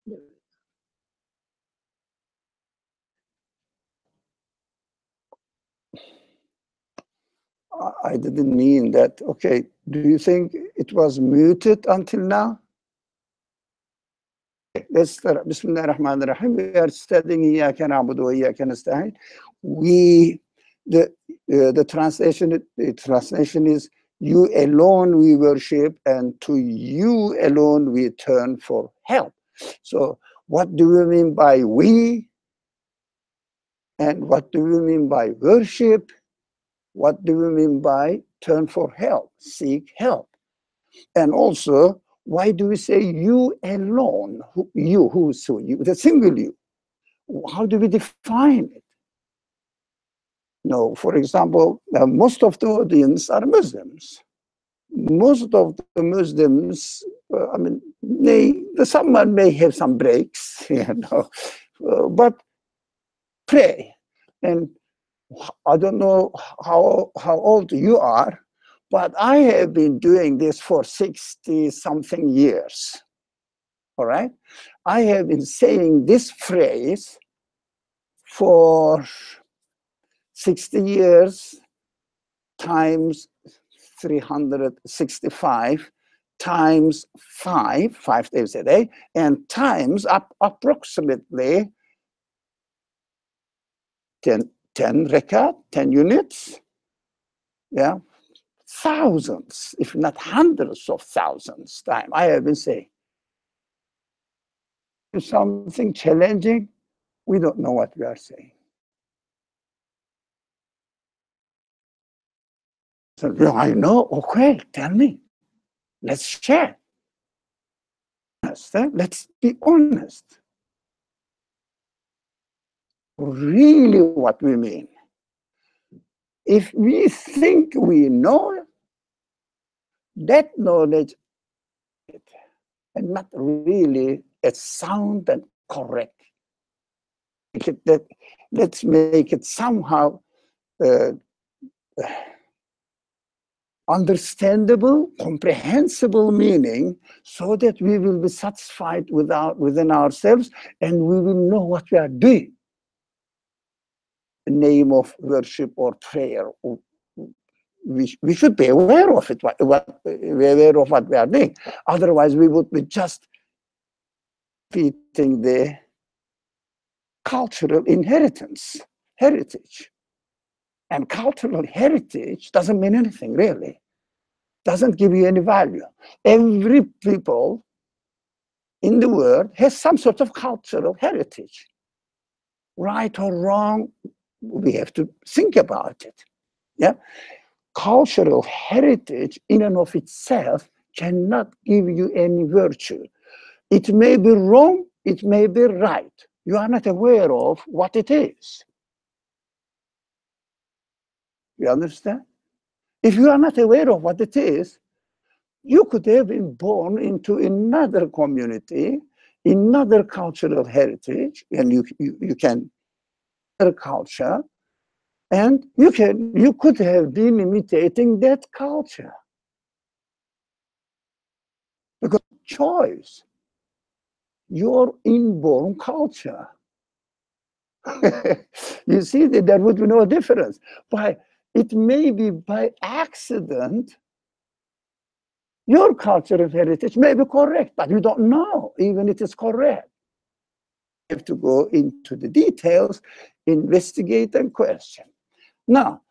I didn't mean that. Okay, do you think it was muted until now? Let's start. Bismillah ar-Rahman ar-Rahim. We are studying İyyâke na'budu ve İyyâke nestaîn. The translation is, you alone we worship, and to you alone we turn for help. So what do we mean by we? And what do we mean by worship? What do we mean by turn for help, seek help? And also, why do we say you alone? Who's you? The single you. How do we define it? No, for example, most of the audience are Muslims. Most of the Muslims, I mean, someone may have some breaks, but pray. And I don't know how old you are, but I have been doing this for 60-something years. All right? I have been saying this phrase for 60 years times 365 times 5 days a day, and times approximately 10 rekat, 10 units. Yeah, thousands, if not hundreds of thousands times. I have been saying something challenging, we don't know what we are saying. So, I know, okay, tell me. Let's share. Let's be honest. Really what we mean. If we think we know, that knowledge and not really as sound and correct. Let's make it somehow understandable, comprehensible meaning, so that we will be satisfied within ourselves, and we will know what we are doing. The name of worship or prayer, we should be aware of it, aware of what we are doing. Otherwise, we would be just repeating the cultural heritage. And cultural heritage doesn't mean anything, really. Doesn't give you any value. Every people in the world has some sort of cultural heritage. Right or wrong, we have to think about it. Yeah, cultural heritage in and of itself cannot give you any virtue. It may be wrong, it may be right. You are not aware of what it is. You understand? If you are not aware of what it is, you could have been born into another community, another cultural heritage, and you can other culture, and you could have been imitating that culture. Because choice, your inborn culture. You see that there would be no difference. It may be by accident, your cultural heritage may be correct, but you don't know even it is correct. You have to go into the details, investigate and question. Now,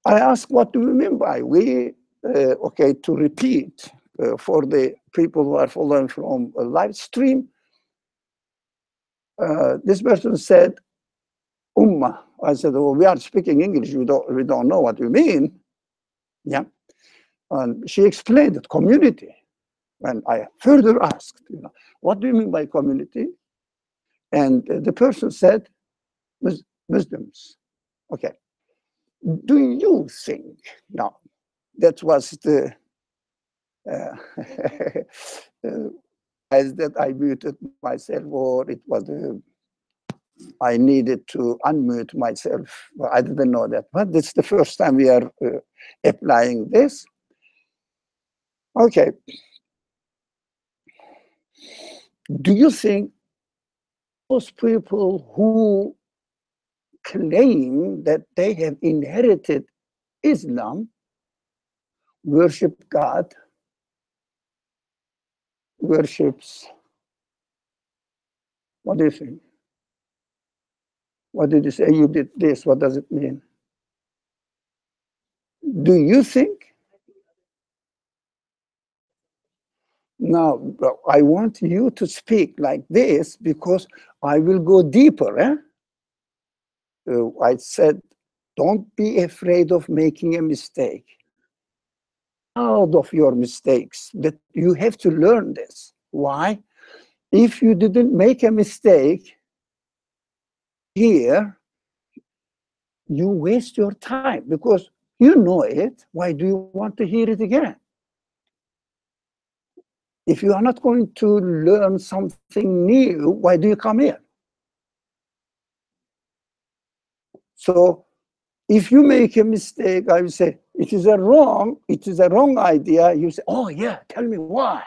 I ask, what do we mean by we? Okay, to repeat for the people who are following from a live stream, this person said, Ummah. I said, well, we are speaking English, we don't know what you mean. Yeah. And she explained that community. And I further asked, what do you mean by community? And the person said, Muslims. Okay. Do you think, now, that was the, as that I muted myself, or it was I needed to unmute myself. Well, I didn't know that, but this is the first time we are applying this. Okay. Do you think those people who claim that they have inherited Islam worship God, worships, what do you think? What did you say? You did this. What does it mean? Do you think? Now, I want you to speak like this because I will go deeper. I said, don't be afraid of making a mistake. Out of your mistakes, that you have to learn this. Why? If you didn't make a mistake here, you waste your time because you know it. Why do you want to hear it again? If you are not going to learn something new, why do you come here? So if you make a mistake, I will say, it is a wrong idea. You say, oh yeah, tell me why.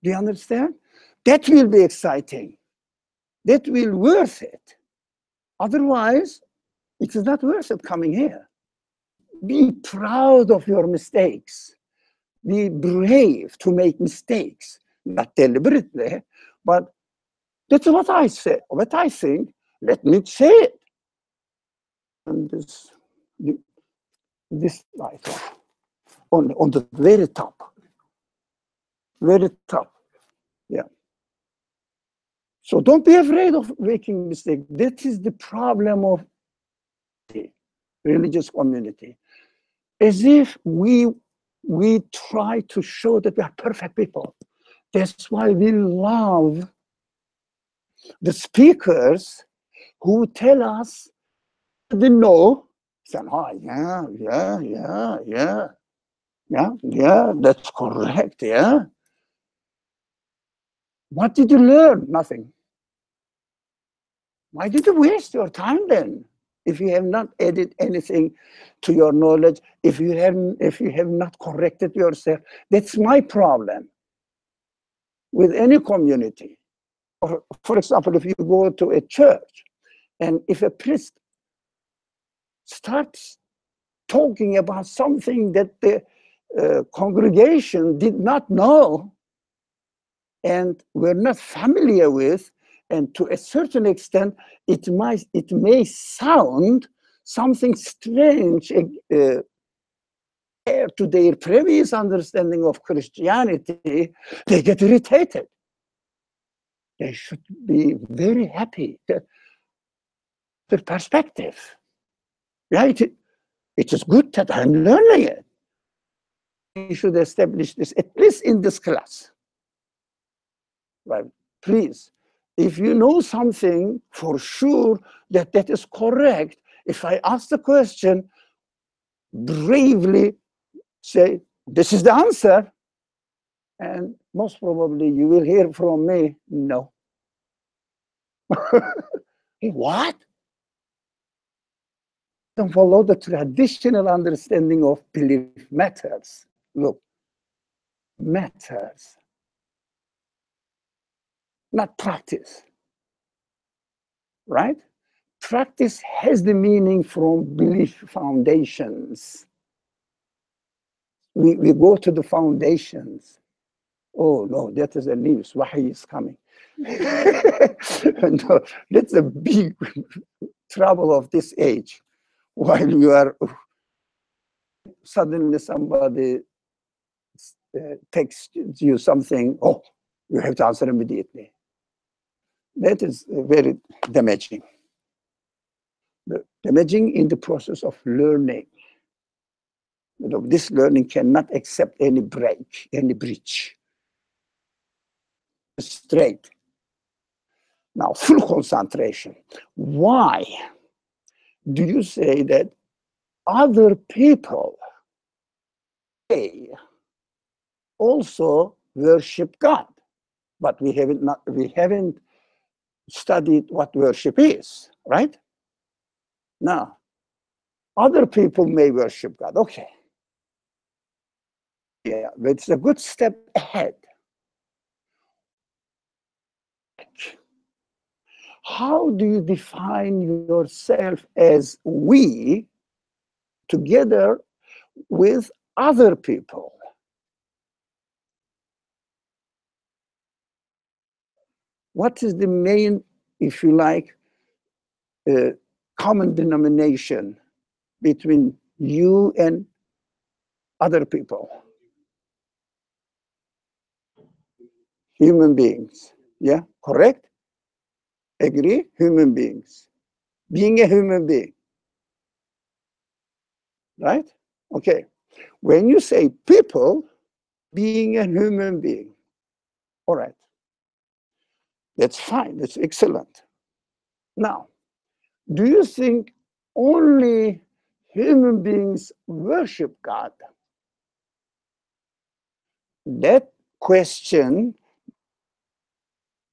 Do you understand? That will be exciting. That will be worth it. Otherwise, it is not worth it coming here. Be proud of your mistakes. Be brave to make mistakes, not deliberately, but that's what I say, what I think. Let me say it. And this light on the very top. Very top. Yeah. So don't be afraid of making mistakes. That is the problem of the religious community. As if we try to show that we are perfect people. That's why we love the speakers who tell us they know. Say, oh, yeah, that's correct, yeah. What did you learn? Nothing. Why did you waste your time then? If you have not added anything to your knowledge, if you have not corrected yourself, that's my problem with any community. For example, if you go to a church and if a priest starts talking about something that the congregation did not know and were not familiar with, and to a certain extent, it may sound something strange to their previous understanding of Christianity, they get irritated. They should be very happy. The perspective. Yeah, it is good that I'm learning it. We should establish this, at least in this class. Right? Please, if you know something for sure that is correct, if I ask the question, bravely say, this is the answer, and most probably you will hear from me, no. What? Don't follow the traditional understanding of belief matters. Look, matters, not practice, right? Practice has the meaning from belief foundations. We go to the foundations. Oh no, that is a news. Wahi is coming. No, that's a big trouble of this age. While you are suddenly somebody texts you something, oh, you have to answer immediately. That is very damaging. Damaging in the process of learning. You know, this learning cannot accept any break, any breach. Straight. Now, full concentration. Why do you say that other people, they also worship God? But we haven't studied what worship is, right? Now, other people may worship God. Okay. Yeah, but it's a good step ahead. how do you define yourself as we together with other people? What is the main, if you like, common denomination between you and other people? Human beings. Yeah, correct? Agree? Human beings. Being a human being. Right? Okay. When you say people, being a human being. All right. That's fine. That's excellent. Now, do you think only human beings worship God? That question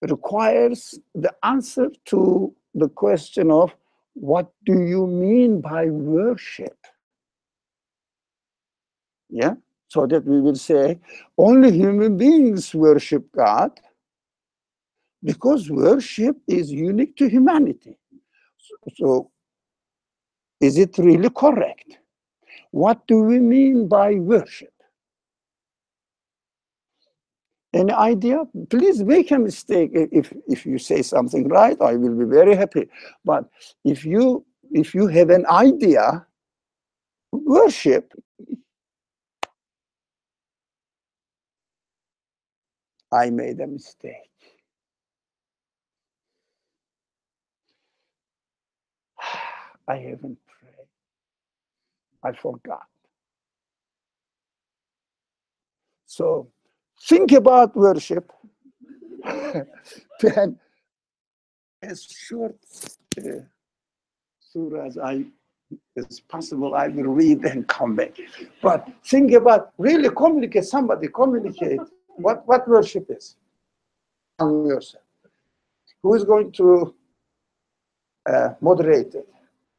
requires the answer to the question of what do you mean by worship? Yeah, so that we will say only human beings worship God because worship is unique to humanity. So is it really correct? What do we mean by worship? Any idea? Please make a mistake. If you say something right, I will be very happy. But if you have an idea, worship, I made a mistake. I haven't prayed. I forgot. So think about worship. Then as short surah as possible, I will read and come back. But think about really communicate. Somebody communicate what worship is. Tell yourself. Who is going to moderate it?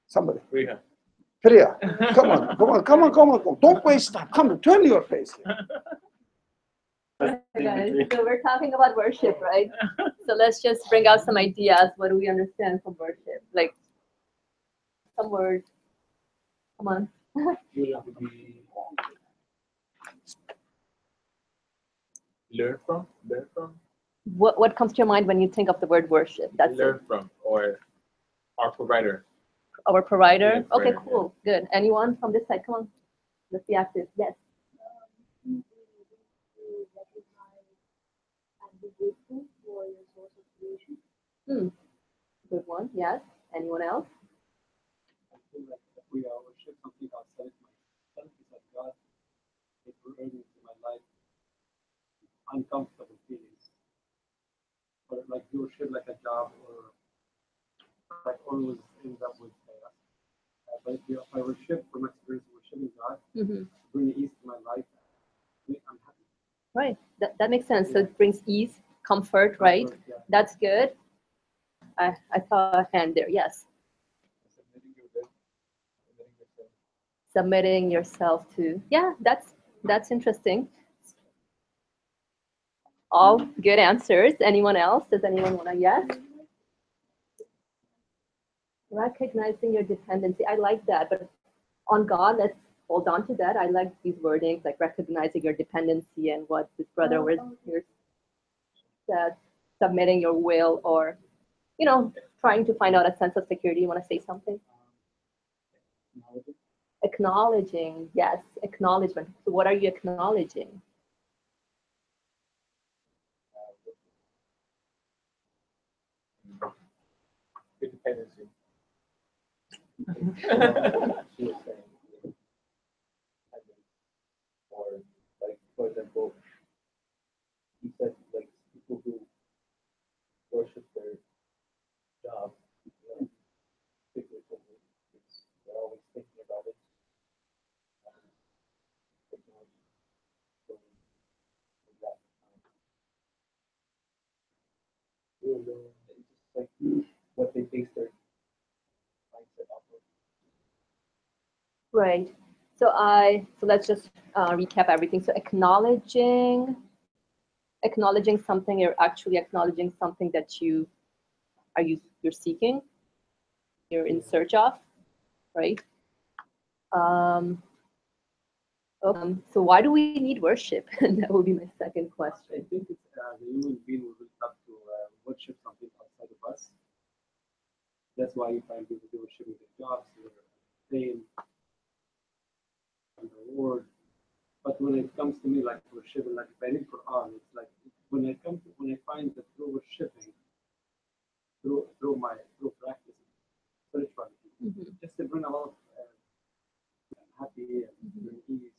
Somebody. Priya. Priya, come on. Don't waste time. Come on, turn your face. Guys, so we're talking about worship, right? So let's just bring out some ideas. What do we understand from worship? Like some words. Come on. Learn from. What comes to your mind when you think of the word worship? That's Learn it. from, or our provider. Our provider. Yeah, Okay, provider, cool, good. Anyone from this side? Come on. Let's be active. Yes. Being able to recognize and be grateful for your source of creation. Good one. Yes. Anyone else? I feel like if we worship something outside myself, it's like God, it brings into my life uncomfortable feelings. Or like you worship like a job, or like always ends up with chaos. But if I worship from experience worshiping God, bring ease to my life, I'm happy. Right. That makes sense. So it brings ease, comfort, right? Yeah. That's good. I saw a hand there. Yes. Submitting yourself to. Yeah, that's interesting. All good answers. Anyone else? Does anyone want to? Yes. Recognizing your dependency. I like that. But on God, let's hold on to that. I like these wordings, like recognizing your dependency and what this brother was here said, submitting your will, or trying to find out a sense of security. You want to say something? Acknowledging, yes, acknowledgement. So what are you acknowledging? Independency. Or like, for example, he said like people who worship their job, they're always thinking about it. It's just like what they base their mindset off of. Right. So let's just recap everything. So acknowledging something, you're actually acknowledging something that you you're seeking, you're in search of, right? So why do we need worship? That would be my second question. I think it's the human being will have to worship something outside of us. That's why you find people do worshiping their jobs, their fame, and the Lord. But when it comes to me, like worshiping, like if I read Qur'an, it's like when I find that through worshiping, through practice, spirituality, just to bring a lot of happy and ease,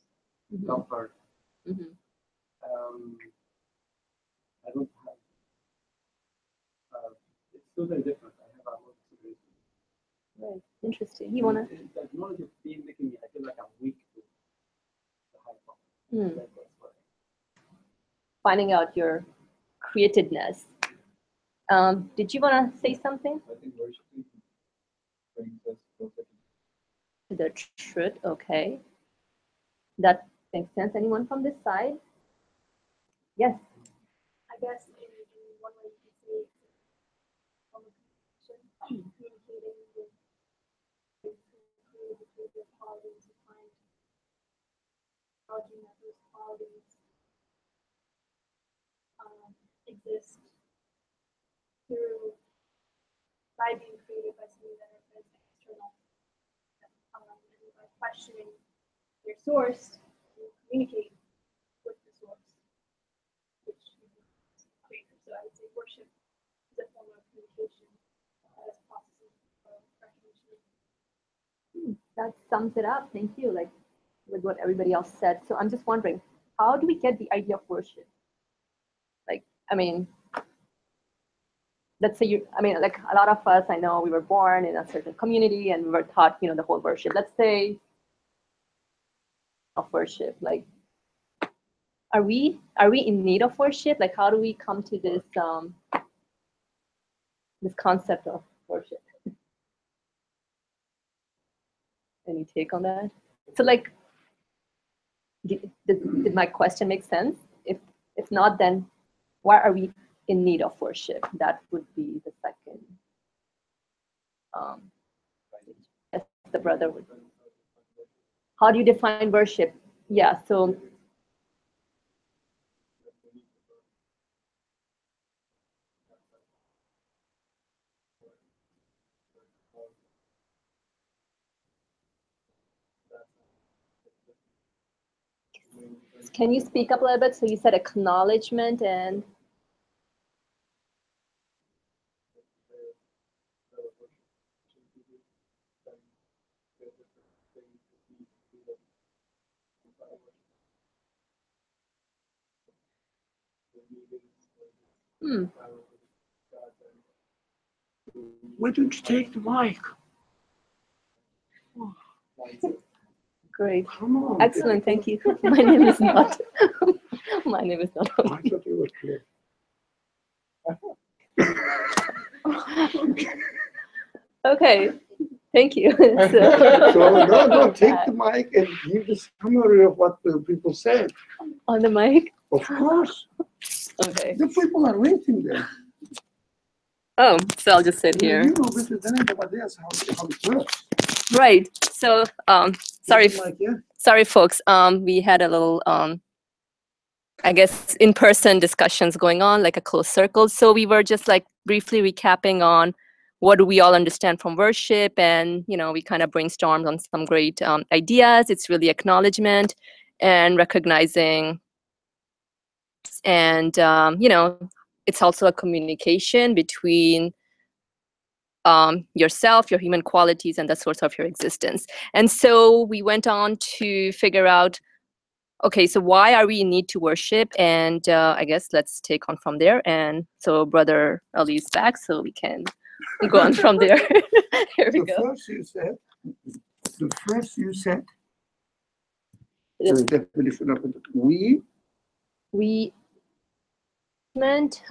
comfort. I don't have. It's totally different. I have a lot of experience. Right. Interesting. You wanna? The knowledge of being making me, I feel like I'm weak to the high power. Finding out your createdness. Did you wanna say something? I think worshiping brings us closer to The truth. Okay. That makes sense. Anyone from this side? Yes. I guess in one way you could say it's a communicating with creative qualities and find acknowledging that those qualities exist through by being created by something that is external, and by questioning their source, you communicate with the source, which is creator. So I would say worship is a form of communication as processes of recognition. That sums it up. Thank you. Like with what everybody else said. So I'm just wondering, how do we get the idea of worship? Like, I mean, let's say like a lot of us, I know we were born in a certain community and we were taught, the whole worship. Let's say of worship. Like, are we in need of worship? Like, how do we come to this this concept of worship? Any take on that? So like, did my question make sense? If not, then why are we in need of worship? That would be the second. Yes, the brother would. How do you define worship? Yeah, so. Can you speak up a little bit? So you said acknowledgement and. Why don't you take the mic? Great. Come on. Excellent. Thank you. My name is not. My name is not. I thought you were clear. Okay. Thank you. So take the mic and give the summary of what the people said. On the mic? Of course. Okay. The people are waiting there. Oh, so I'll just sit here. You know better than anybody else how it works. Right. So, sorry, Yeah. sorry, folks. We had a little, I guess, in-person discussions going on, like a closed circle. So we were just like briefly recapping on what do we all understand from worship, and we kind of brainstormed on some great ideas. It's really acknowledgement and recognizing, and it's also a communication between yourself, your human qualities, and the source of your existence. And so we went on to figure out, okay, so why are we in need to worship? And I guess let's take on from there. And so Brother Ali is back, so we can go on from there. Here we go. The first you said, the definition of it, we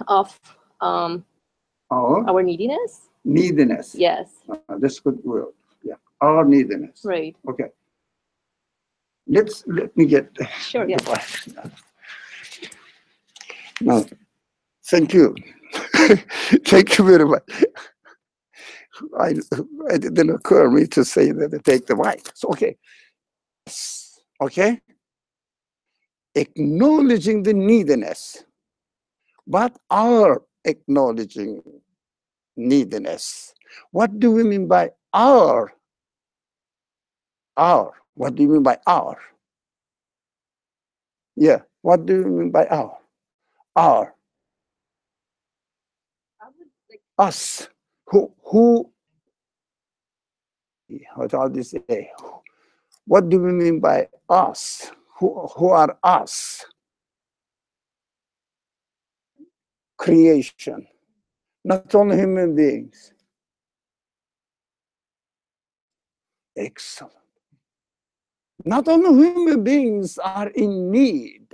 of our neediness. Neediness. Yes. That's a good word. Yeah, our neediness. Right. Okay. Let me get. Sure. Yeah. Now, thank you. Thank you very much. it didn't occur me to say that I take the mic. So, okay. Okay? Acknowledging the neediness, but our acknowledging neediness. What do we mean by our? Our. What do you mean by our? Yeah. What do you mean by our? Our. Us. Who, how do you say? What do we mean by us? Who are us? Creation. Not only human beings. Excellent. Not only human beings are in need.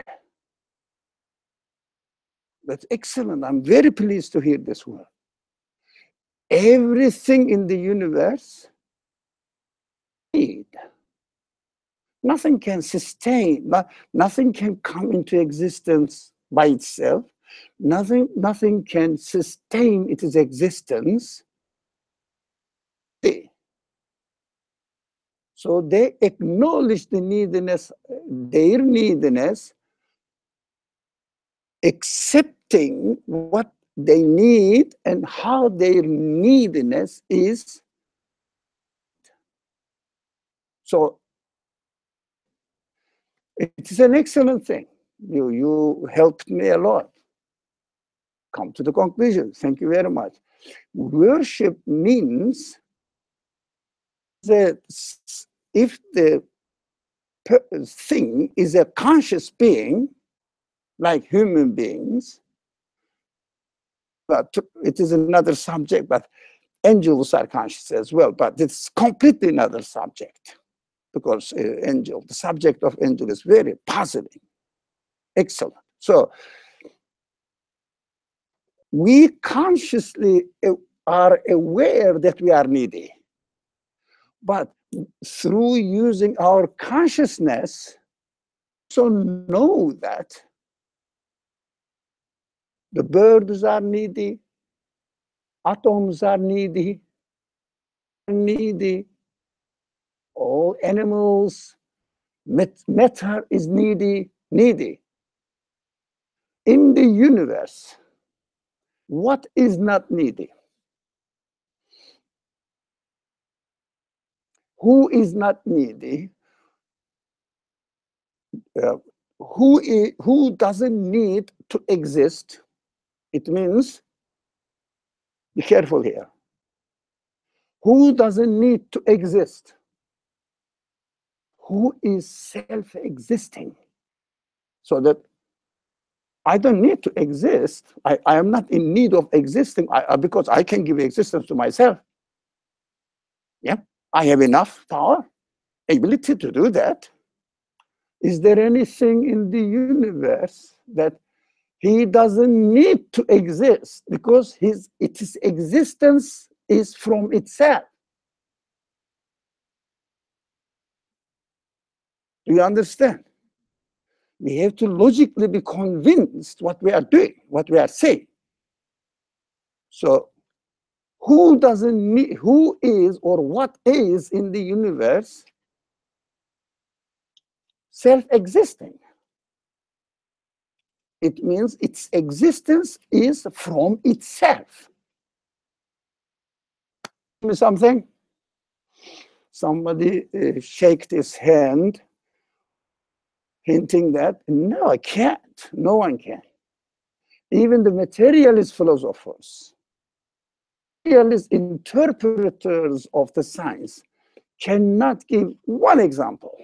That's excellent. I'm very pleased to hear this word. Everything in the universe need. Nothing can sustain, nothing can come into existence by itself. Nothing can sustain its existence. So they acknowledge the neediness, their neediness, accepting what they need and how their neediness is. So it is an excellent thing. You helped me a lot. Come to the conclusion. Thank you very much. Worship means that if the thing is a conscious being, like human beings, but it is another subject, but angels are conscious as well, but it's completely another subject, because the subject of angel is very puzzling. Excellent. So we consciously are aware that we are needy, but through using our consciousness, so know that the birds are needy, atoms are needy, all animals, matter is needy. In the universe, what is not needy? Who is not needy? Who doesn't need to exist? It means, be careful here. Who doesn't need to exist? Who is self-existing? So that I don't need to exist. I am not in need of existing because I can give existence to myself. Yeah, I have enough power, ability to do that. Is there anything in the universe that he doesn't need to exist because its existence is from itself? Do you understand? We have to logically be convinced what we are doing, what we are saying. So who doesn't need, who is or what is in the universe self-existing? It means its existence is from itself. Give me something. Somebody shaked his hand, hinting that, no, I can't. No one can. Even the materialist philosophers, materialist interpreters of the science cannot give one example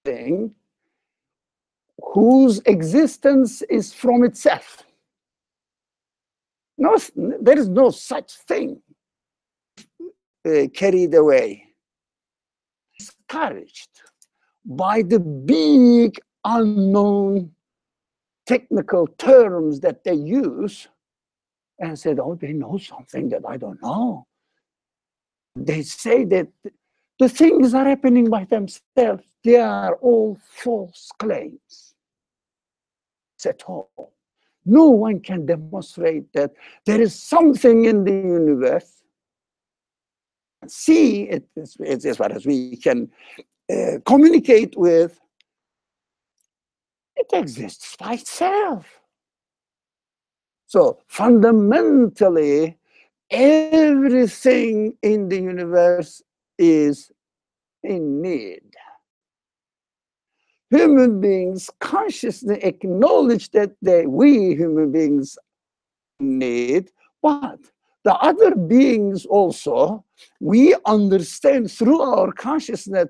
thing whose existence is from itself. No, there is no such thing. Carried away, discouraged by the big unknown technical terms that they use, and said, oh, they know something that I don't know. They say that the things are happening by themselves. They are all false claims. At all. No one can demonstrate that there is something in the universe. See it as far as we can communicate with. It exists by itself. So fundamentally, everything in the universe is in need. Human beings consciously acknowledge that we human beings need, but the other beings also, we understand through our consciousness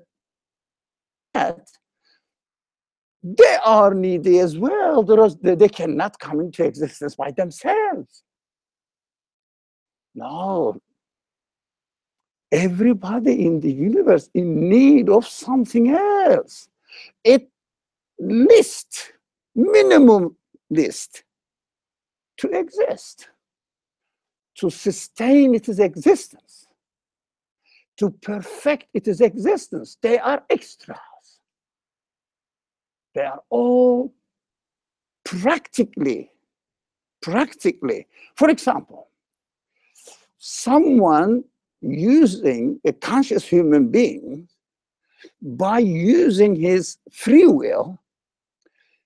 that they are needy as well. They cannot come into existence by themselves. No. Everybody in the universe in need of something else. At least, minimum list, to exist, to sustain its existence, to perfect its existence. They are extras. They are all practically. For example, someone using a conscious human being, by using his free will,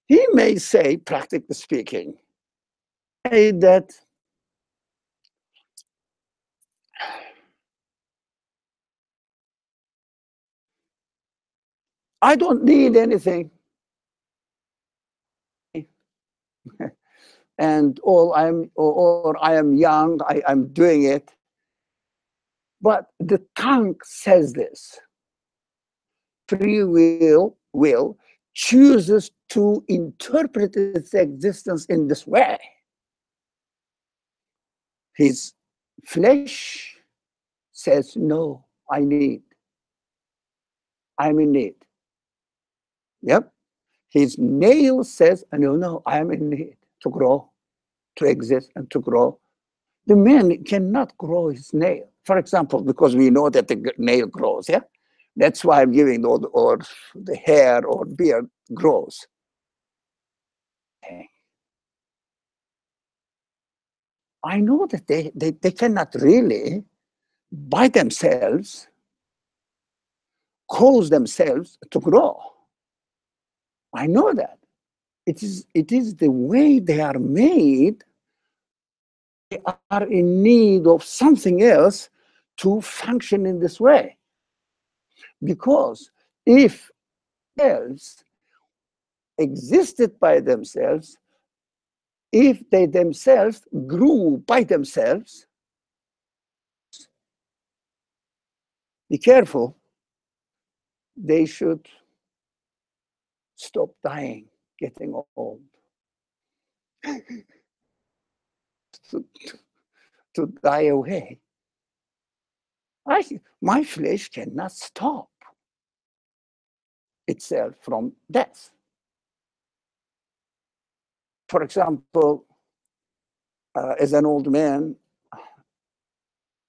he may say, practically speaking, that I don't need anything, and I am young, I'm doing it. But the tongue says this. Free will chooses to interpret its existence in this way. His flesh says, no, I'm in need. Yep. His nail says, no, I'm in need to grow, to exist and to grow. The man cannot grow his nail, for example, because we know that the nail grows, yeah? That's why I'm giving, or the hair or beard grows. I know that they cannot really, by themselves, cause themselves to grow. I know that. It is the way they are made. They are in need of something else to function in this way. Because if else existed by themselves, if they themselves grew by themselves, be careful, they should stop dying, getting old. to die away. My flesh cannot stop itself from death. For example, as an old man,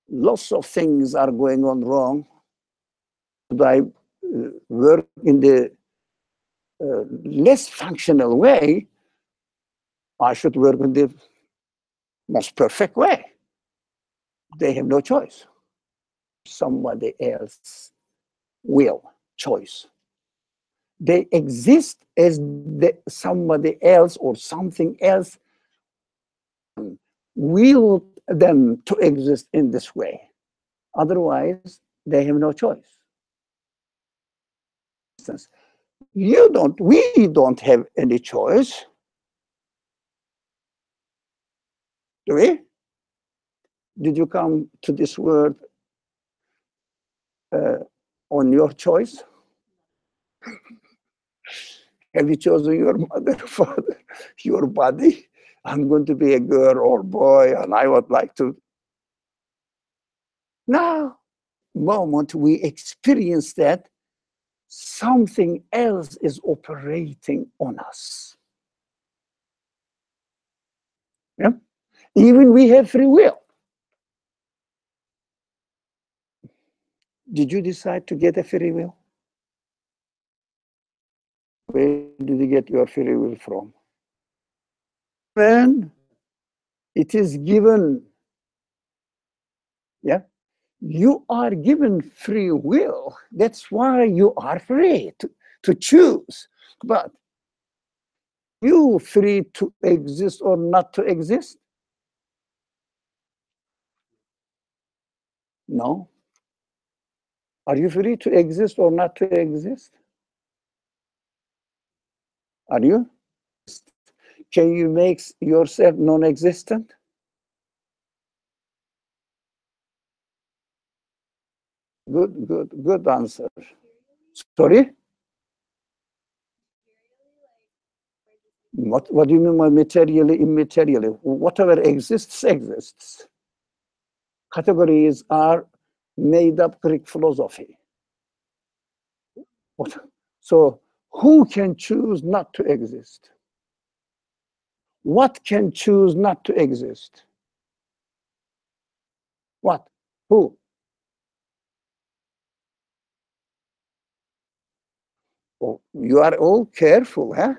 lots of things are going on wrong. Should I work in the less functional way? I should work in the most perfect way. They have no choice. Somebody else will choice. They exist as somebody else or something else will them to exist in this way. Otherwise, they have no choice. We don't have any choice. Do we? Did you come to this world on your choice? Have you chosen your mother, father, your body? I'm going to be a girl or boy, and I would like to. Now, moment we experience that, something else is operating on us. Yeah? Even we have free will. Did you decide to get a free will? Where did you get your free will from? when it is given, yeah, you are given free will. That's why you are free to choose. But you free to exist or not to exist? No. Are you free to exist or not to exist? Are you? Can you make yourself non-existent? Good answer. Sorry? What do you mean by materially, immaterially? Whatever exists, exists. Categories are made up Greek philosophy. So who can choose not to exist? What can choose not to exist? What? Who? Oh, you are all careful, huh?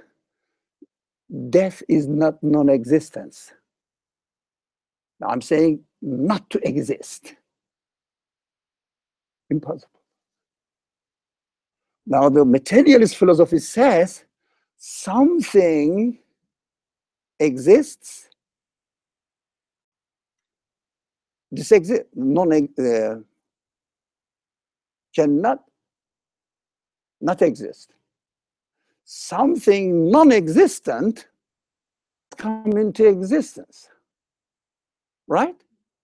Death is not non-existence. Now I'm saying not to exist. Impossible. Now the materialist philosophy says something exists, this cannot not exist. Something non-existent come into existence, right?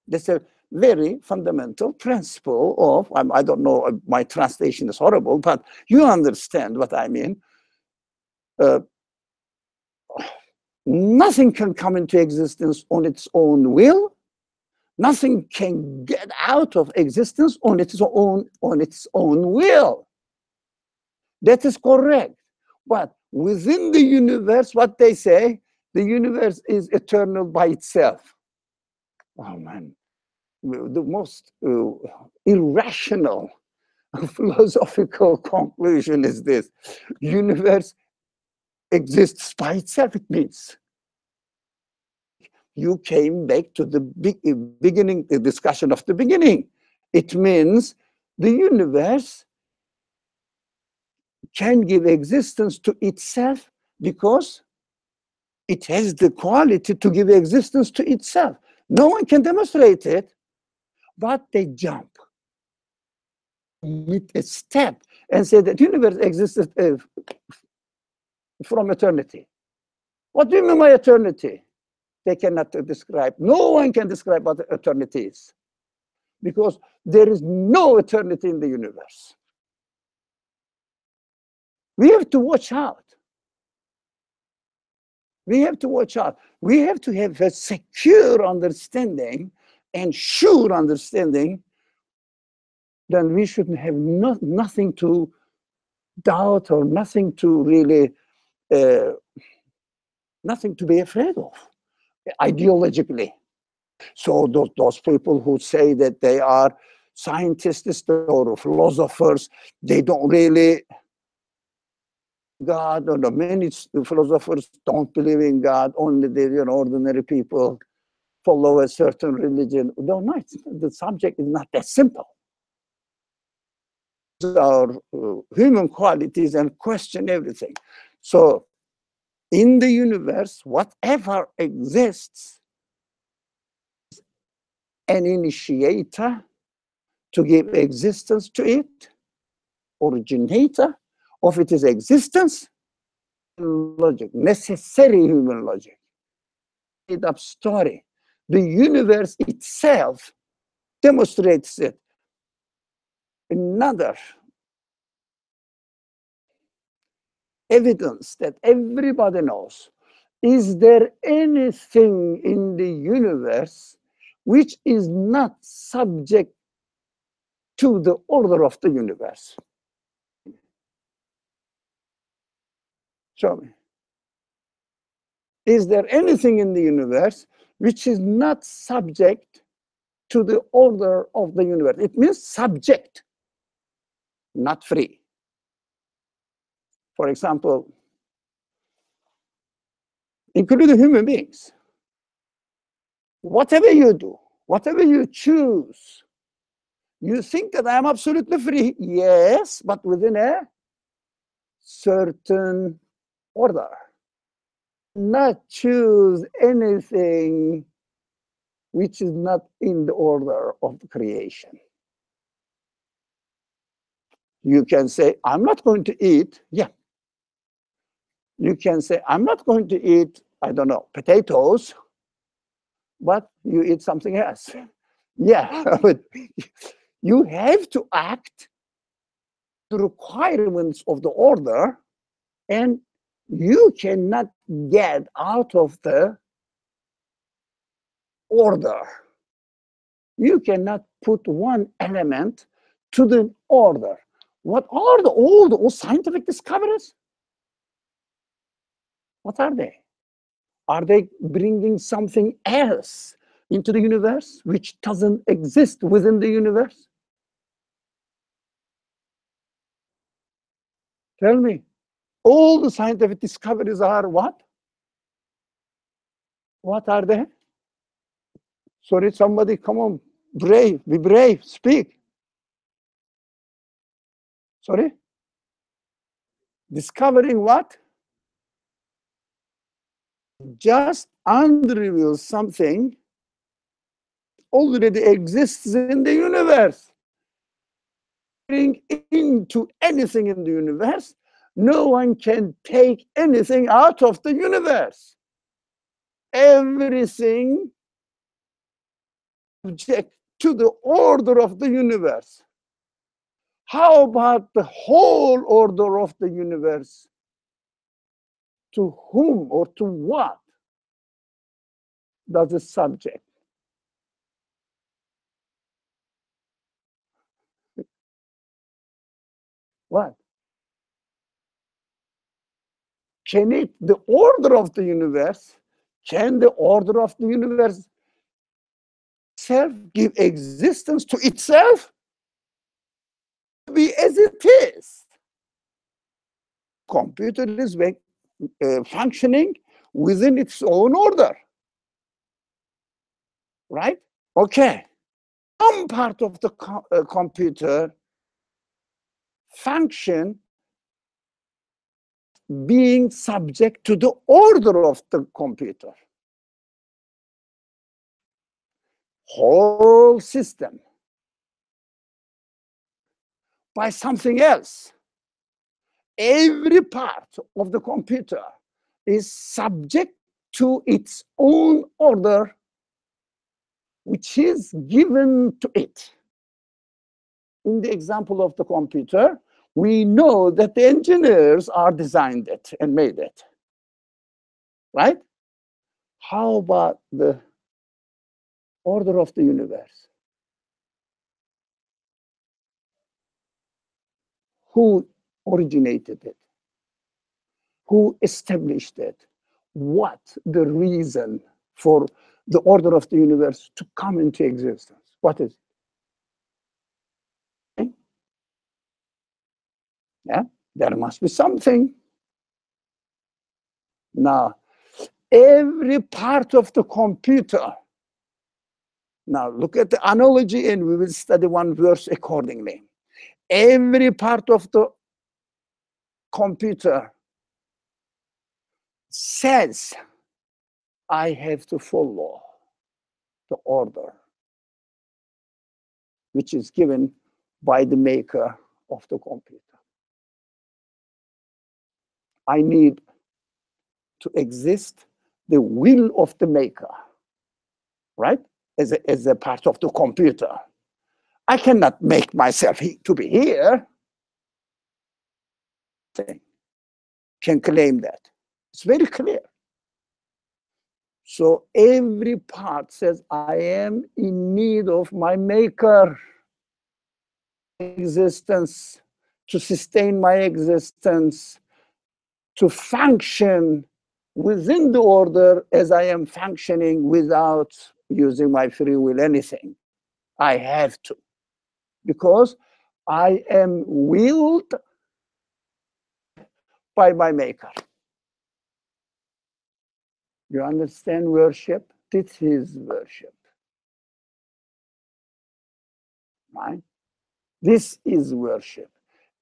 That's a very fundamental principle of, I don't know, my translation is horrible, but you understand what I mean. Nothing can come into existence on its own will. Nothing can get out of existence on its own will. That is correct. But within the universe, what they say, the universe is eternal by itself. Oh man, the most irrational philosophical conclusion is this: universe exists by itself. It means you came back to the beginning, the discussion of the beginning. It means the universe can give existence to itself because it has the quality to give existence to itself. No one can demonstrate it, but they jump with a step and say that the universe existed from eternity. What do you mean by eternity? They cannot describe. No one can describe what eternity is, because there is no eternity in the universe. We have to watch out. We have to watch out. We have to have a secure understanding and sure understanding. Then we shouldn't have nothing to doubt or nothing to really, nothing to be afraid of, ideologically. So those people who say that they are scientists or philosophers, they don't really God, or the many philosophers don't believe in God, only the ordinary people follow a certain religion. No, the subject is not that simple. Our human qualities and question everything. So in the universe, whatever exists, an initiator to give existence to it, originator of its existence, logic, necessary human logic, made up story. The universe itself demonstrates it. Another evidence that everybody knows. Is there anything in the universe which is not subject to the order of the universe? Show me. Is there anything in the universe which is not subject to the order of the universe? It means subject, not free. For example, including human beings. Whatever you do, whatever you choose, you think that I am absolutely free. Yes, but within a certain order. Not choose anything which is not in the order of the creation. You can say, I'm not going to eat. Yeah. You can say, I'm not going to eat, I don't know, potatoes, but you eat something else. Yeah, but you have to act the requirements of the order, and you cannot get out of the order. You cannot put one element to the order. What are all the scientific discoveries? What are they? Are they bringing something else into the universe which doesn't exist within the universe? Tell me. All the scientific discoveries are what? What are they? Sorry, somebody, come on, brave, be brave, speak. Sorry? Discovering what? Just unreveal something already exists in the universe. Bring into anything in the universe, no one can take anything out of the universe. Everything subject to the order of the universe. How about the whole order of the universe? To whom or to what does it subject? What? Can it, the order of the universe, can the order of the universe itself give existence to itself? Be as it is. Computer is functioning within its own order. Right? Okay. Some part of the computer function being subject to the order of the computer. Whole system by something else. Every part of the computer is subject to its own order, which is given to it. In the example of the computer, we know that the engineers are designed it and made it. Right? How about the order of the universe? Who originated it? Who established it? What the reason for the order of the universe to come into existence? What is it? Okay. Yeah, there must be something. Now, every part of the computer, now look at the analogy and we will study one verse accordingly. Every part of the computer says, I have to follow the order which is given by the maker of the computer. I need to exist the will of the maker, right? As a part of the computer. I cannot make myself to be here. Can claim that. It's very clear. So every part says, I am in need of my maker existence, to sustain my existence, to function within the order as I am functioning without using my free will anything. I have to, because I am willed by my maker. You understand worship? This is worship. Right? This is worship.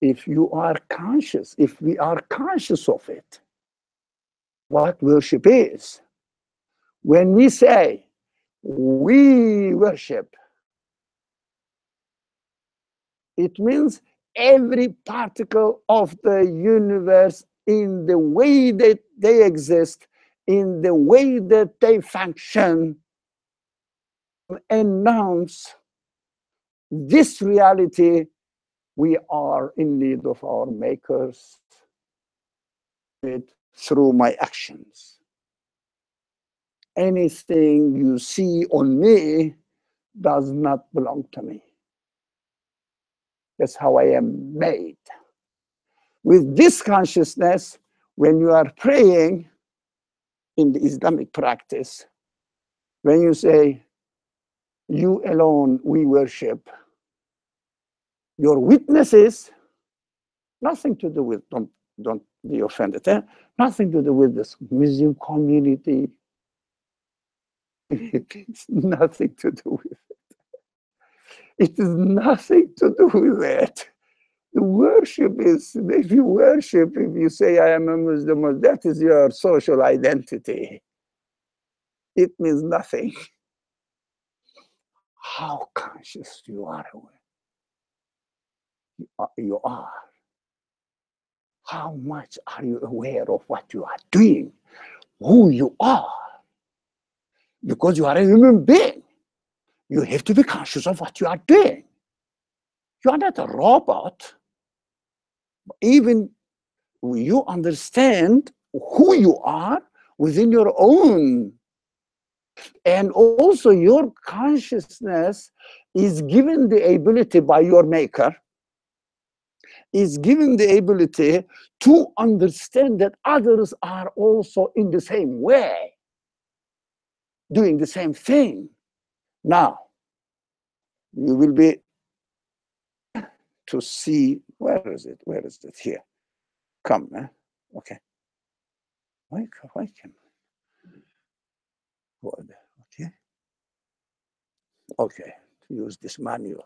If you are conscious, if we are conscious of it, what worship is, when we say we worship, it means every particle of the universe in the way that they exist, in the way that they function, announce this reality. We are in need of our makers through my actions. Anything you see on me does not belong to me. That's how I am made. With this consciousness, when you are praying in the Islamic practice, when you say, you alone we worship, your witnesses, nothing to do with, don't be offended, nothing to do with this Muslim community. It's nothing to do with it. It is nothing to do with it. The worship is, if you worship, if you say I am a Muslim, that is your social identity. It means nothing. How conscious you are aware. You are. How much are you aware of what you are doing, who you are? Because you are a human being. You have to be conscious of what you are doing. You are not a robot. Even you understand who you are within your own. And also your consciousness is given the ability by your maker, is given the ability to understand that others are also in the same way, doing the same thing. Now, you will be to see, where is it here? Come, okay. Why can okay. Okay, to use this manual.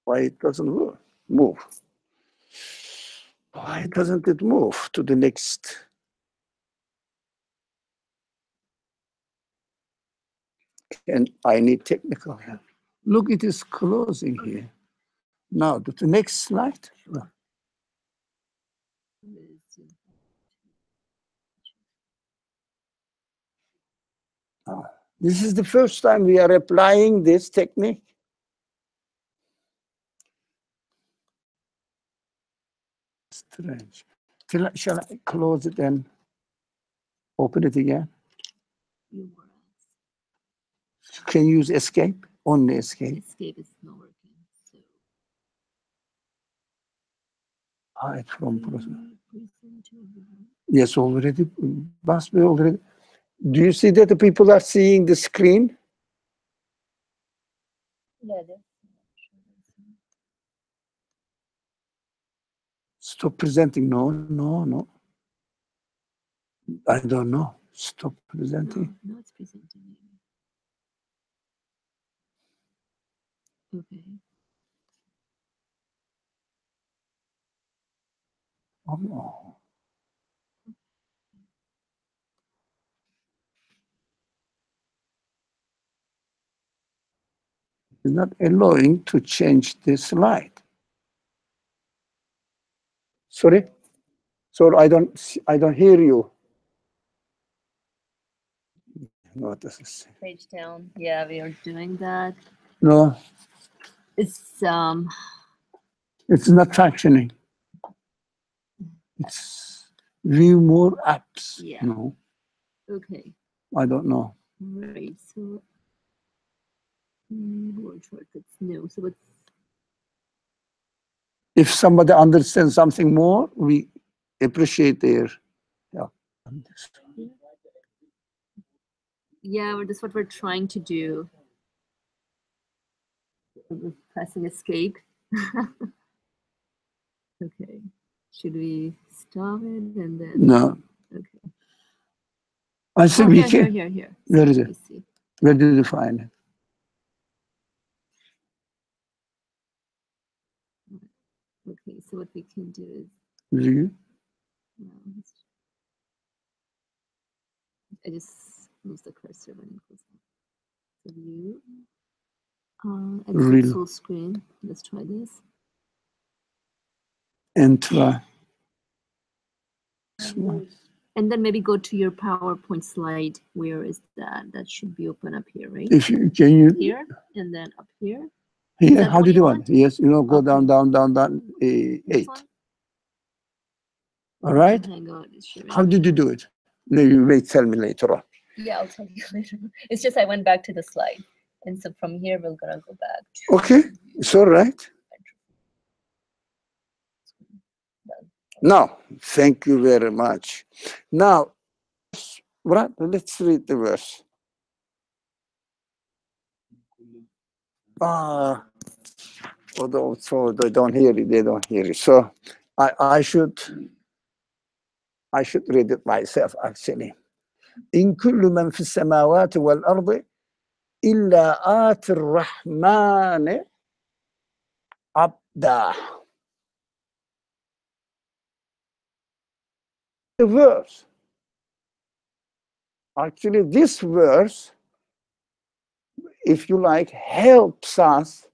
Why it doesn't move? Why doesn't it move to the next? And I need technical help. Look, it is closing here. Now, to the next slide. This is the first time we are applying this technique. Strange. Shall I close it and open it again? Can you use escape? Only escape. Escape is not working. So. Hide from process. Yes, already. Must be already. Do you see that the people are seeing the screen? Yeah. Stop presenting. No. I don't know. Stop presenting. No, it's presenting. Okay. Oh, no. It's not allowing to change the slide. Sorry? So I don't hear you. No, this is Page down. Yeah, we are doing that. no. It's It's not functioning. It's view more apps. Yeah. No, okay. I don't know. Right. So word shortcuts. No. So what's If somebody understands something more, we appreciate their help. yeah, that's what we're trying to do. We're pressing escape. Okay. Should we stop it and then? No. Okay. I said Oh, we here. can. Where is Let it? me see. Where did you find it? Okay, so what we can do is, View. I just move the cursor when it goes up. So view. Exit Real. full screen. Let's try this. Enter. This one. And then maybe go to your PowerPoint slide. Where is that? That should be open up here, right? If you can you Here and then up here. here, that how what did you you want? Yes, go Okay. down, This 8. one? All right. Hang on, it's showing. How did you do it? No, you may tell me later on. Yeah, I'll tell you later. It's just I went back to the slide. And so from here, we're going to go back to. Okay, it's all right. Now, thank you very much. Now, let's read the verse. Although so they don't hear it, they don't hear it. So I should read it myself actually. In kullu man fi samawati wal ardi illa ati ar-rahmani abda. The verse. Actually, this verse, if you like, helps us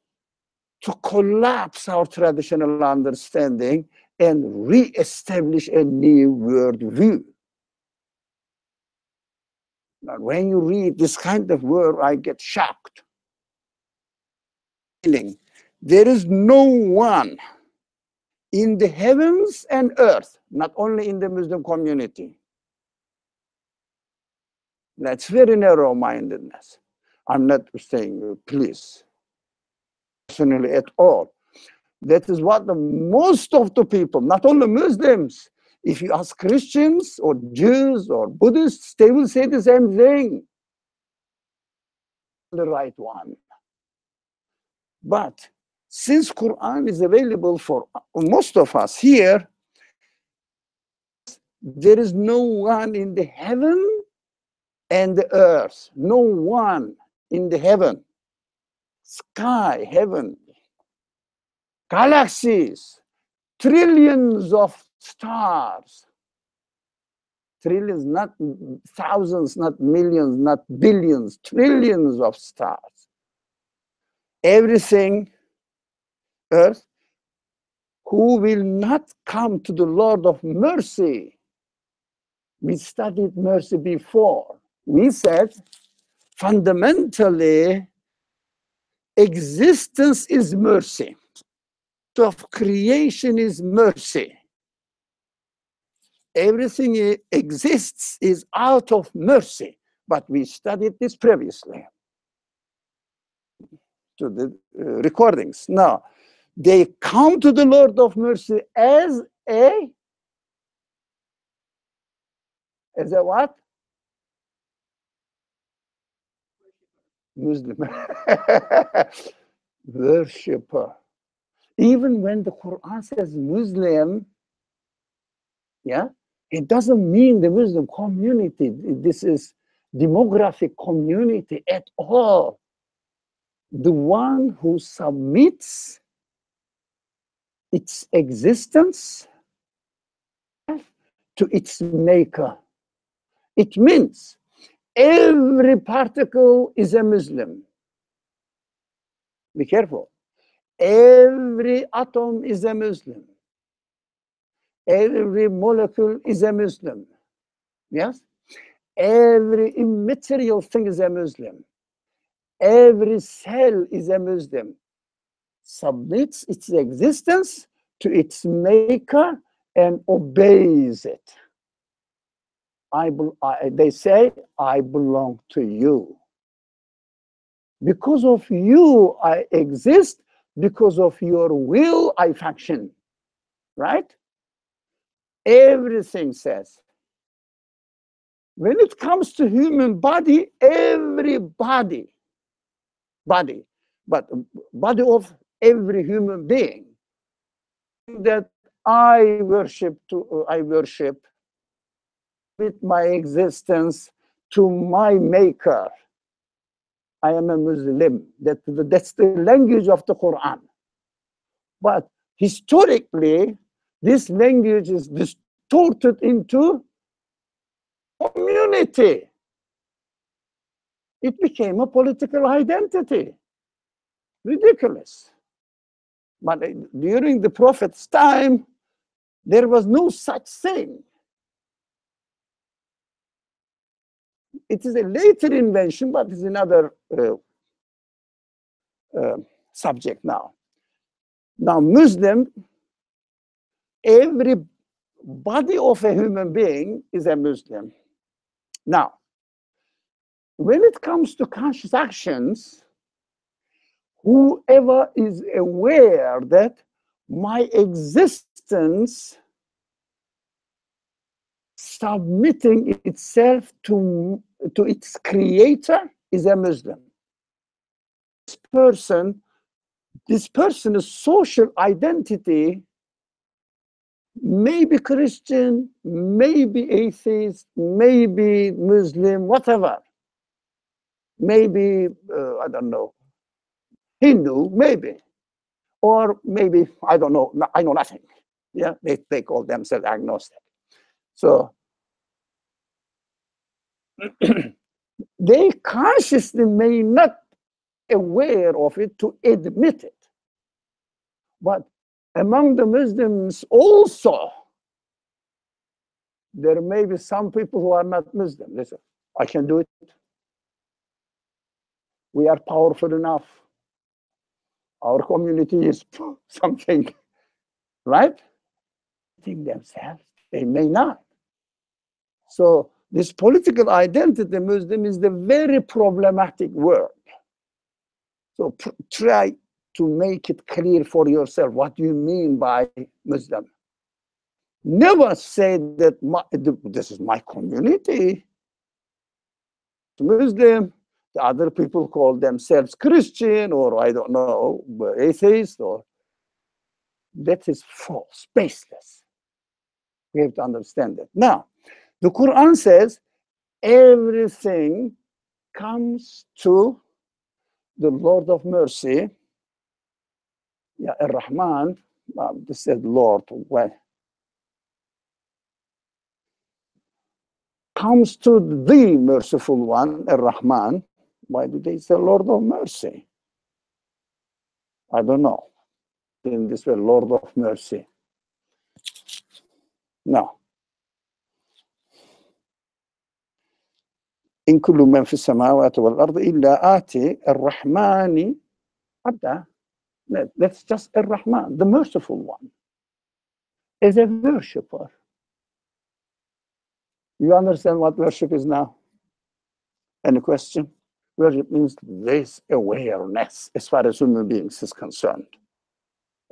to collapse our traditional understanding and re-establish a new world view. Now, when you read this kind of word, I get shocked. There is no one in the heavens and earth, not only in the Muslim community. That's very narrow-mindedness. I'm not saying, please, personally at all. That is what the most of the people, not only Muslims, if you ask Christians or Jews or Buddhists, they will say the same thing. The right one. But since Qur'an is available for most of us here, there is no one in the heaven and the earth. No one in the heaven, sky, heaven, galaxies, trillions of stars. Trillions, not thousands, not millions, not billions, trillions of stars. Everything, earth, who will not come to the Lord of mercy. We studied mercy before. We said, fundamentally, existence is mercy. Of creation is mercy. Everything exists is out of mercy. But we studied this previously to the recordings. Now, they come to the Lord of mercy as a what? Muslim. Worshipper. Even when the Quran says Muslim, yeah, it doesn't mean the Muslim community. This is demographic community at all. The one who submits its existence to its maker. It means every particle is a Muslim. Be careful. Every atom is a Muslim. Every molecule is a Muslim. Yes? Every immaterial thing is a Muslim. Every cell is a Muslim. Submits its existence to its maker and obeys it. They say, I belong to you. Because of you, I exist. Because of your will, I function. Right? Everything says. When it comes to human body, every body, but body of every human being that I worship with my existence to my maker. I am a Muslim. That's the language of the Quran. But historically, this language is distorted into community. It became a political identity. Ridiculous. But during the Prophet's time, there was no such thing. It is a later invention, but it's another subject now. Now, Muslim, every body of a human being is a Muslim. Now, when it comes to conscious actions, whoever is aware that my existence submitting itself to its creator is a Muslim. This person's social identity may be Christian, maybe atheist, maybe Muslim, whatever. Maybe, I don't know, Hindu, maybe. Or maybe, I don't know, I know nothing. Yeah, they call themselves agnostic. So they consciously may not aware of it to admit it. But among the Muslims also, there may be some people who are not Muslim. They say, I can do it. We are powerful enough. Our community is something, right? Think themselves, they may not. So this political identity Muslim is the very problematic word. So try to make it clear for yourself what you mean by Muslim. Never say that this is my community. Muslim, the other people call themselves Christian, or I don't know, atheist, or that is false, baseless. We have to understand that. Now, the Quran says everything comes to the Lord of mercy. Yeah, Ar-Rahman, this is Lord, well, comes to the merciful one, Ar-Rahman. Why do they say Lord of mercy? I don't know. In this way, Lord of mercy. No. إن كل من في السماوات والأرض إلا آتي الرحمن عبدا. That's just Ar-Rahman, the merciful one, is a worshipper. You understand what worship is now? Any question? Worship means this awareness as far as human beings is concerned.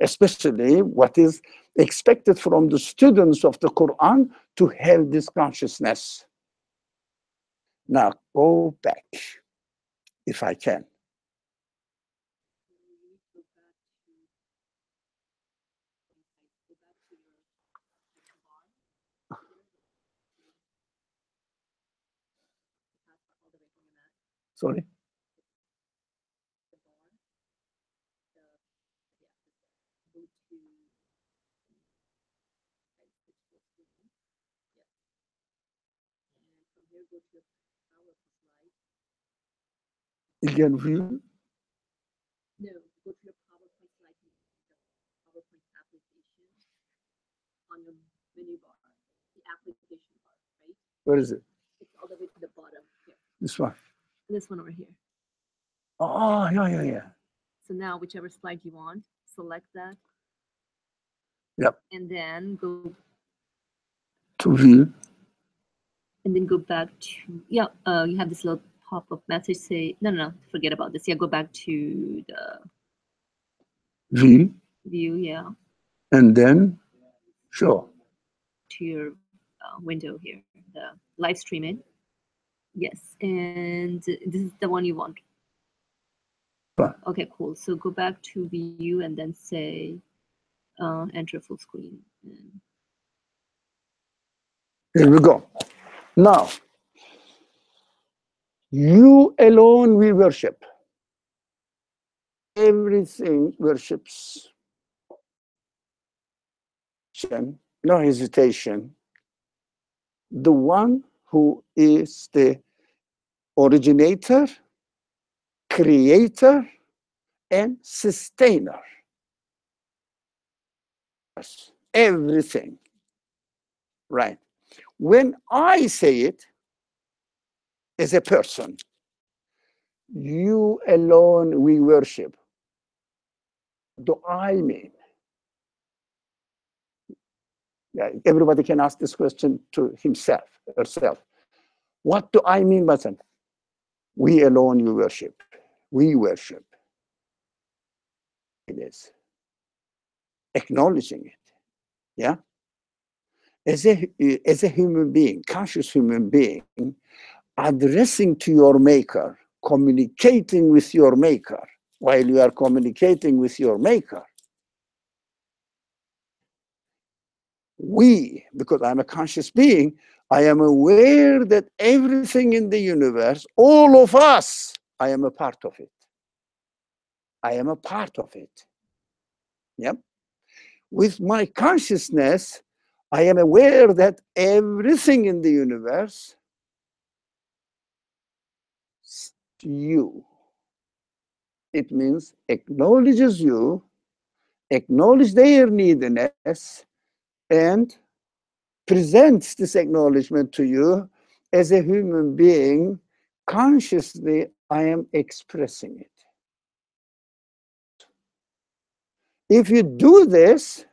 Especially what is expected from the students of the Quran to have this consciousness. Now go back, if I can. Sorry? Again, view? No, go to your PowerPoint slide, the PowerPoint application on your menu bar, the application bar, right? Where is it? It's all the way to the bottom here. This one. This one over here. Oh, yeah. So now, whichever slide you want, select that. Yep. And then go. To view. And then go back to, you have this little pop-up message say, no, forget about this. Yeah, go back to the view, yeah. And then, sure. To your window here, the live streaming. Yes, and this is the one you want. Okay, cool. So go back to view and then say enter full screen. Here we go. Now, you alone we worship. Everything worships. No hesitation. The one who is the originator, creator, and sustainer. Everything. Right. When I say it as a person, you alone we worship. Do I mean? Yeah, everybody can ask this question to himself, herself. What do I mean by that? We alone you worship. We worship. It is acknowledging it. Yeah. As a human being, conscious human being, addressing to your maker, communicating with your maker, while you are communicating with your maker. We, because I'm a conscious being, I am aware that everything in the universe, all of us, I am a part of it. I am a part of it. Yep. With my consciousness, I am aware that everything in the universe is you. It means acknowledges you, acknowledge their neediness, and presents this acknowledgement to you as a human being. Consciously, I am expressing it. If you do this,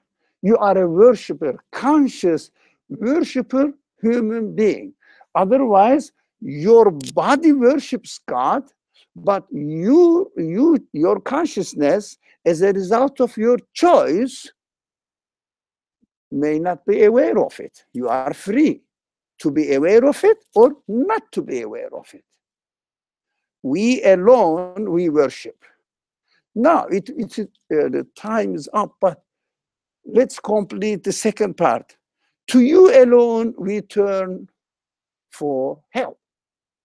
you are a worshiper, conscious worshiper, human being. Otherwise, your body worships God, but your consciousness, as a result of your choice, may not be aware of it. You are free to be aware of it or not to be aware of it. We alone, we worship. Now, the time is up, but let's complete the second part. To you alone, we turn for help.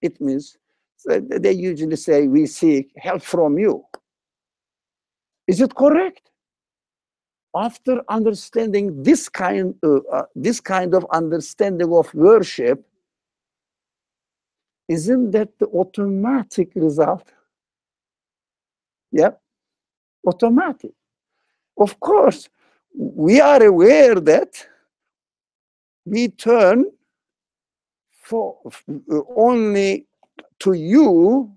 It means, they usually say, we seek help from you. Is it correct? After understanding this kind of understanding of worship, isn't that the automatic result? Yeah, automatic. Of course, we are aware that we turn for only to you,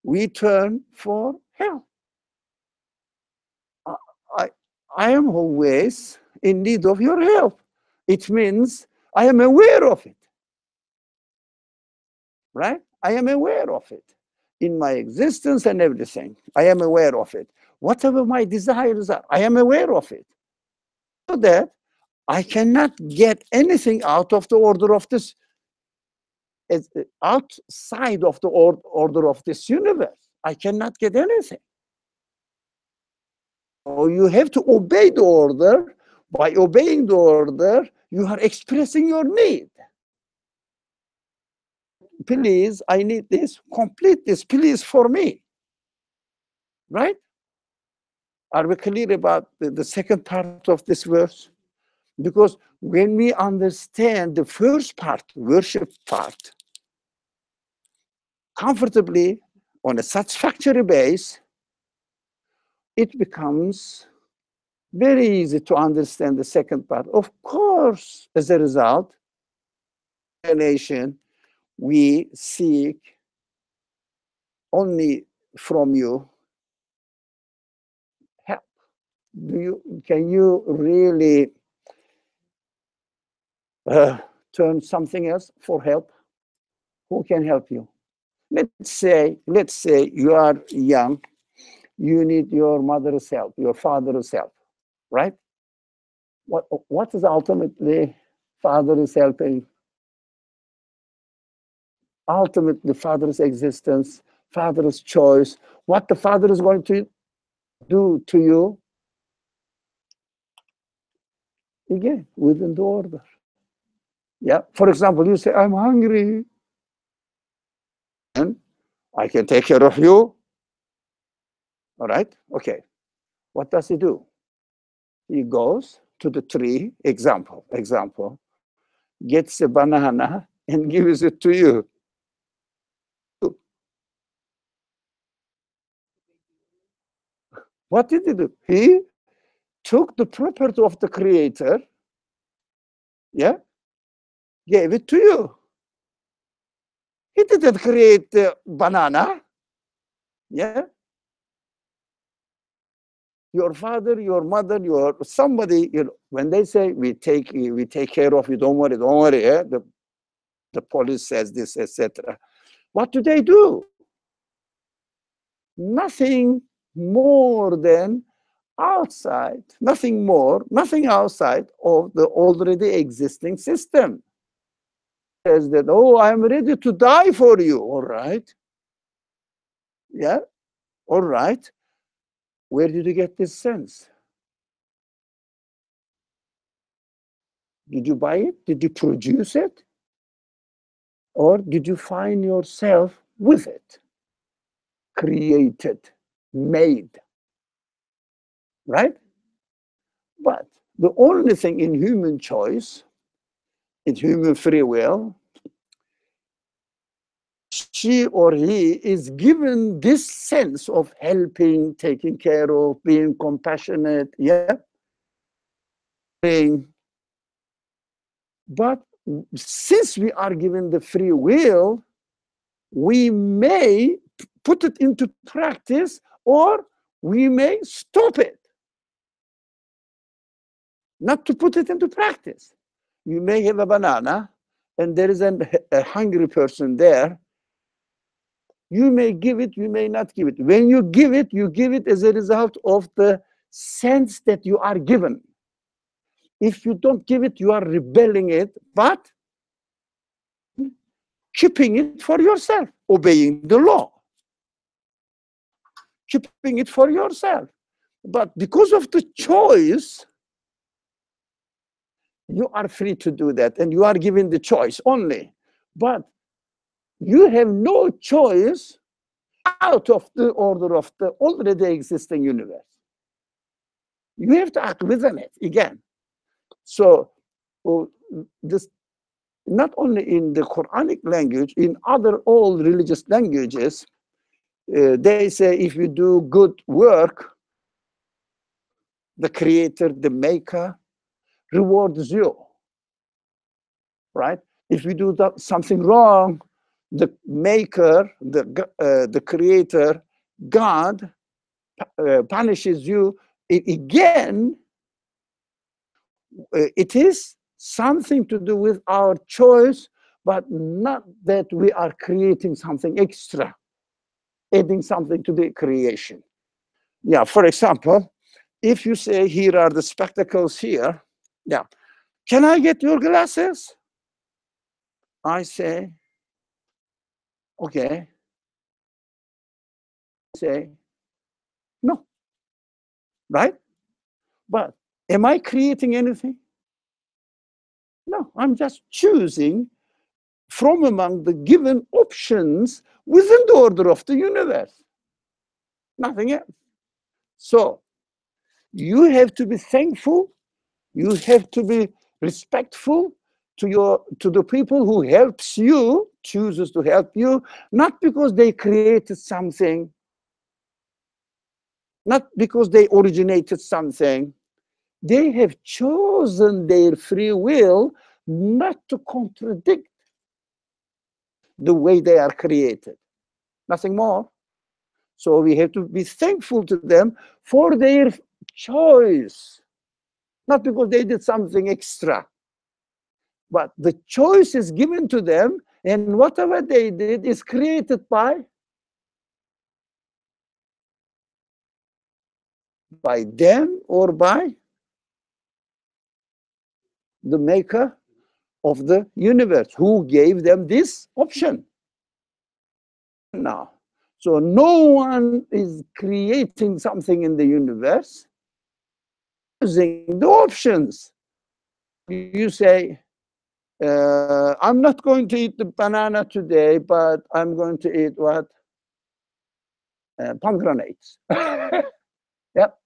we turn for help. I am always in need of your help. It means I am aware of it. Right? I am aware of it. In my existence and everything, I am aware of it. Whatever my desires are, I am aware of it. So that I cannot get anything out of the order of this, outside of the order of this universe. I cannot get anything. So you have to obey the order. By obeying the order, you are expressing your need. Please, I need this, complete this, please, for me. Right? Are we clear about the second part of this verse? Because when we understand the first part, worship part, comfortably on a satisfactory base, it becomes very easy to understand the second part. Of course, as a result, we seek only from you help. Can you really turn something else for help? Who can help you? Let's say you are young, you need your mother's help, your father's help, right? What is ultimately father is helping? Ultimately, father's existence Father's choice, what the Father is going to do to you, again, within the order. Yeah, for example, you say, I'm hungry, and I can take care of you. All right, okay. What does he do? He goes to the tree, example, gets a banana and gives it to you. What did he do? He took the property of the Creator, yeah, gave it to you. He didn't create the banana, yeah. Your father, your mother, your somebody, you know, when they say we take care of you, don't worry, yeah? The police says this, etc. What do? Nothing more than outside, nothing outside of the already existing system. Says that, oh, I'm ready to die for you. All right. Yeah, all right. Where did you get this sense? Did you buy it? Did you produce it? Or did you find yourself with it? Created, made, right? But the only thing in human choice, in human free will, she or he is given this sense of helping, taking care of, being compassionate, yeah? But since we are given the free will, we may put it into practice or we may stop it. Not to put it into practice. You may have a banana and there is a hungry person there. You may give it, you may not give it. When you give it as a result of the sense that you are given. If you don't give it, you are rebelling it, but keeping it for yourself, obeying the law. Keeping it for yourself. But because of the choice, you are free to do that, and you are given the choice only. But you have no choice out of the order of the already existing universe. You have to act within it again. So this, not only in the Quranic language, in other all religious languages, they say if you do good work, the Creator, the Maker, rewards you, right? If you do something wrong, the Maker, the Creator, God punishes you. Again, it is something to do with our choice, but not that we are creating something extra, adding something to the creation. Yeah, for example, if you say, here are the spectacles here, yeah, can I get your glasses? I say, okay. Say, no, right? But am I creating anything? No, I'm just choosing from among the given options within the order of the universe. Nothing else. So you have to be thankful. You have to be respectful to the people who helps you, chooses to help you, not because they created something, not because they originated something. They have chosen their free will not to contradict the way they are created. Nothing more. So we have to be thankful to them for their choice, not because they did something extra. But the choice is given to them, and whatever they did is created by them or by the Maker of the universe, who gave them this option. Now, So no one is creating something in the universe using the options. You say, I'm not going to eat the banana today, but I'm going to eat what? Pomegranates. Yep.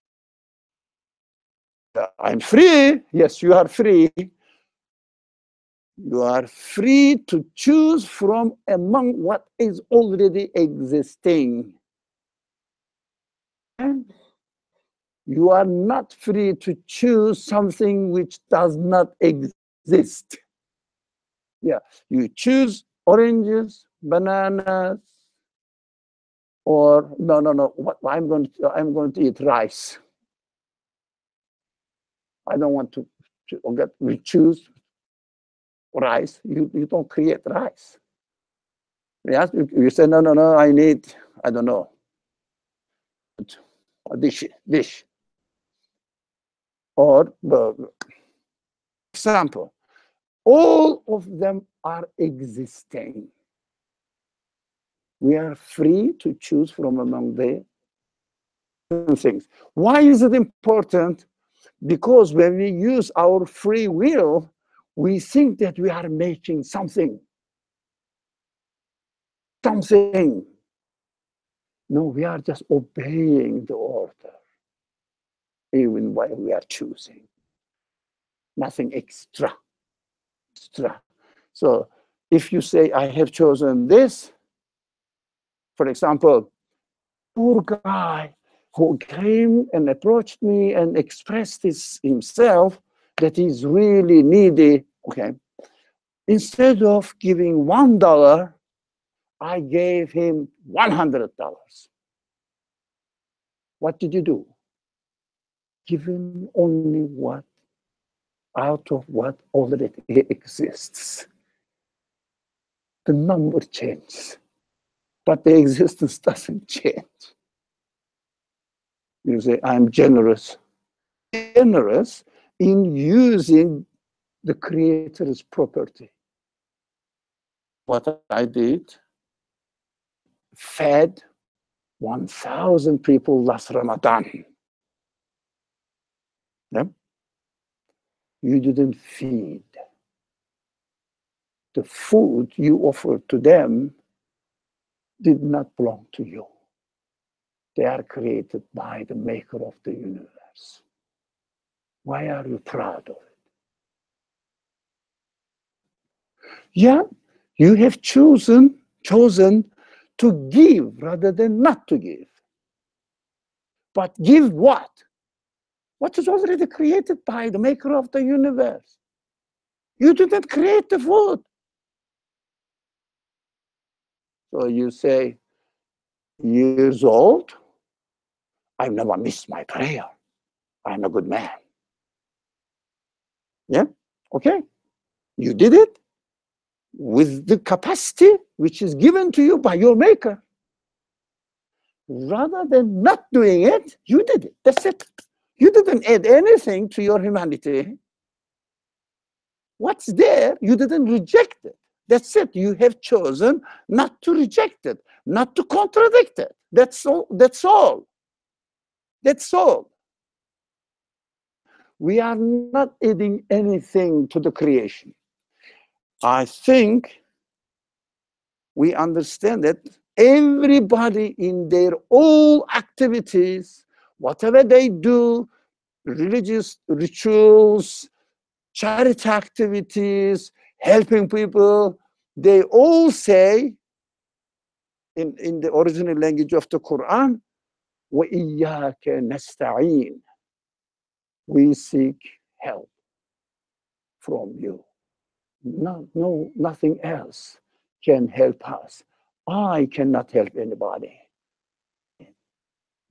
I'm free. Yes, you are free. You are free to choose from among what is already existing. And you are not free to choose something which does not exist. Yeah, you choose oranges, bananas, or no. What I'm going to eat rice. I don't want to choose rice. You don't create rice. Yes, you say no. I need, I don't know, a dish or example. All of them are existing. We are free to choose from among the things. Why is it important? Because when we use our free will, we think that we are making something. No, we are just obeying the order, even while we are choosing. Nothing extra. So if you say, I have chosen this, for example, poor guy who came and approached me and expressed himself that he's really needy, okay. Instead of giving $1, I gave him $100. What did you do? Give him only what out of what already exists. The number changes, but the existence doesn't change. You say, I'm generous. Generous in using the Creator's property. What I did, fed 1,000 people last Ramadan. Yeah? You didn't feed. The food you offered to them did not belong to you. They are created by the maker of the universe. Why are you proud of it? Yeah, you have chosen to give rather than not to give. But give what? What is already created by the maker of the universe. You didn't create the food. So you say, years old, I've never missed my prayer. I'm a good man. Yeah, okay. You did it with the capacity which is given to you by your maker. Rather than not doing it, you did it. That's it. You didn't add anything to your humanity. What's there, you didn't reject it. That's it. You have chosen not to reject it, not to contradict it. That's all. That's all. That's all. We are not adding anything to the creation. I think we understand that everybody in their all activities, whatever they do, religious rituals, charity activities, helping people, they all say in the original language of the Quran, وَإِيَّاكَ نَسْتَعِينُ. We seek help from you. No, nothing else can help us. I cannot help anybody.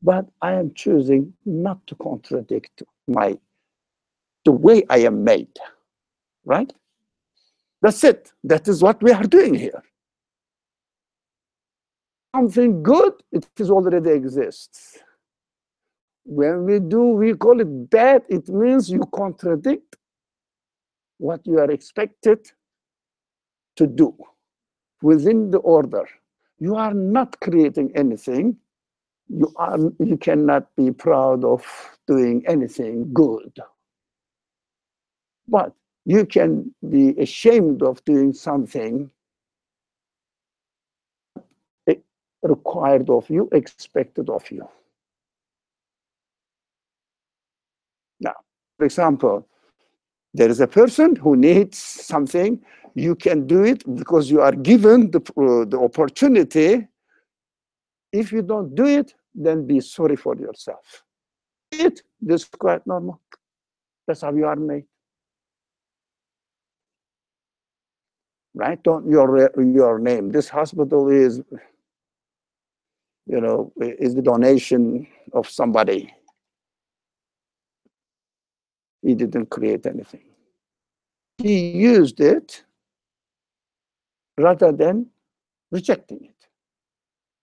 But I am choosing not to contradict the way I am made. Right? That's it. That is what we are doing here. Something good, it is already exists. When we call it bad, it means you contradict what you are expected to do within the order. You are not creating anything. You cannot be proud of doing anything good. But you can be ashamed of doing something required of you, expected of you. Now, for example, there is a person who needs something. You can do it because you are given the opportunity. If you don't do it, then be sorry for yourself. This is quite normal. That's how you are made. Right? Don't your name. This hospital is, is the donation of somebody. He didn't create anything. He used it rather than rejecting it.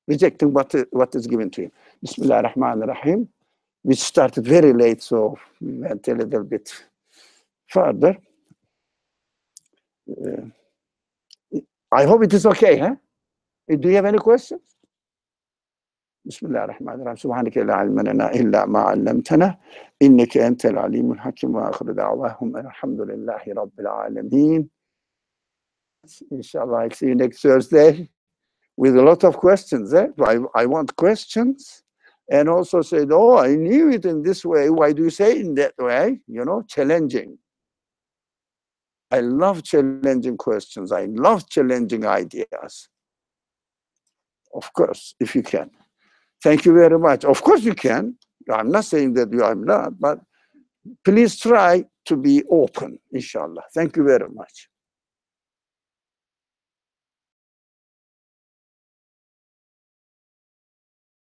Rejecting what is given to him. Bismillah ar-Rahman ar-Rahim. We started very late, so we went a little bit further. I hope it is okay, huh? Do you have any questions? بسم الله الرحمن الرحيم سبحانك لا علم لنا إلا ما علمتنا إنك أنت العليم الحكيم وآخر دعواهم الحمد لله رب العالمين. Inshallah, I'll see you next Thursday with a lot of questions. I want questions, and also said, oh, I knew it in this way. Why do you say it in that way? Challenging. I love challenging questions. I love challenging ideas. Of course, if you can. Thank you very much. Of course you can. I'm not saying that you are not, but please try to be open, inshallah. Thank you very much.